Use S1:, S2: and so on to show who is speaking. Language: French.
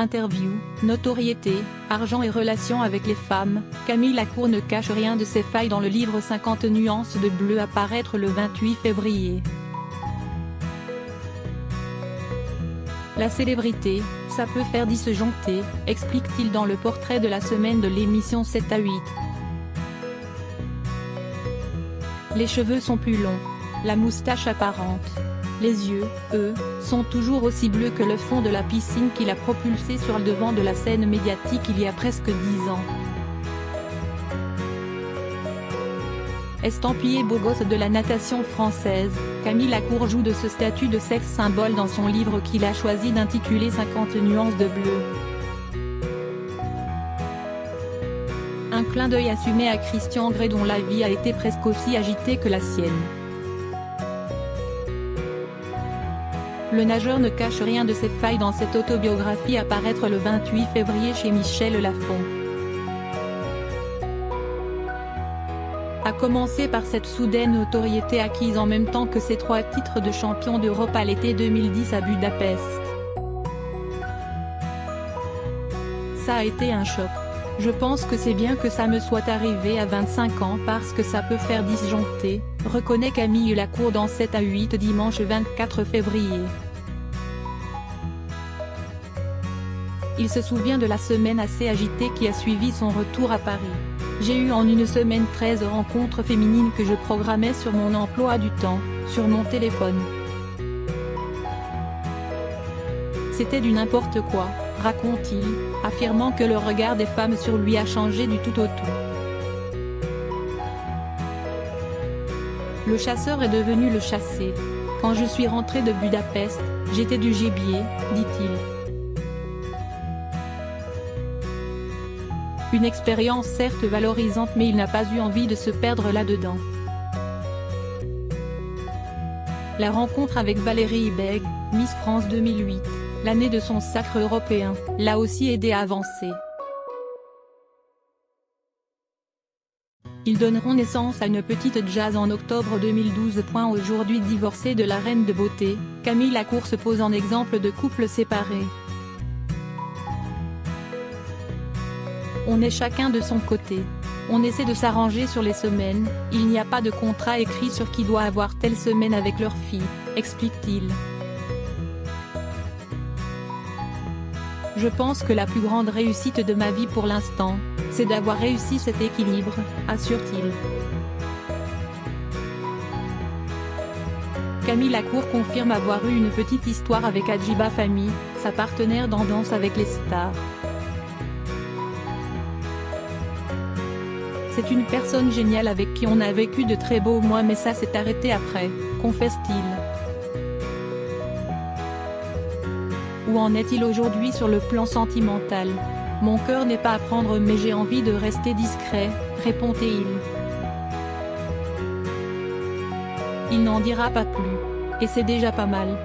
S1: Interview, notoriété, argent et relations avec les femmes, Camille Lacour ne cache rien de ses failles dans le livre 50 nuances de bleu à paraître le 28 février. La célébrité, ça peut faire disjoncter, explique-t-il dans le portrait de la semaine de l'émission 7 à 8. Les cheveux sont plus longs. La moustache apparente. Les yeux, eux, sont toujours aussi bleus que le fond de la piscine qui l'a propulsé sur le devant de la scène médiatique il y a presque 10 ans. Estampillé beau gosse de la natation française, Camille Lacour joue de ce statut de sexe symbole dans son livre qu'il a choisi d'intituler 50 nuances de bleu. Un clin d'œil assumé à Christian Grey dont la vie a été presque aussi agitée que la sienne. Le nageur ne cache rien de ses failles dans cette autobiographie à paraître le 28 février chez Michel Lafon. A commencer par cette soudaine notoriété acquise en même temps que ses 3 titres de champion d'Europe à l'été 2010 à Budapest. Ça a été un choc. Je pense que c'est bien que ça me soit arrivé à 25 ans parce que ça peut faire disjoncter, reconnaît Camille Lacour dans 7 à 8 dimanche 24 février. Il se souvient de la semaine assez agitée qui a suivi son retour à Paris. J'ai eu en une semaine 13 rencontres féminines que je programmais sur mon emploi du temps, sur mon téléphone. C'était du n'importe quoi, raconte-t-il, affirmant que le regard des femmes sur lui a changé du tout au tout. Le chasseur est devenu le chassé. Quand je suis rentré de Budapest, j'étais du gibier, dit-il. Une expérience certes valorisante mais il n'a pas eu envie de se perdre là-dedans. La rencontre avec Valérie Ibeg, Miss France 2008, l'année de son sacre européen, l'a aussi aidé à avancer. Ils donneront naissance à une petite jazz en octobre 2012. Aujourd'hui divorcée de la reine de beauté, Camille Lacour se pose en exemple de couple séparé. On est chacun de son côté. On essaie de s'arranger sur les semaines, il n'y a pas de contrat écrit sur qui doit avoir telle semaine avec leur fille, explique-t-il. Je pense que la plus grande réussite de ma vie pour l'instant, c'est d'avoir réussi cet équilibre, assure-t-il. Camille Lacour confirme avoir eu une petite histoire avec Adjiba Fahmy, sa partenaire dans Danse avec les stars. C'est une personne géniale avec qui on a vécu de très beaux mois mais ça s'est arrêté après, confesse-t-il. Où en est-il aujourd'hui sur le plan sentimental? Mon cœur n'est pas à prendre mais j'ai envie de rester discret, répondait-il. Il n'en dira pas plus. Et c'est déjà pas mal.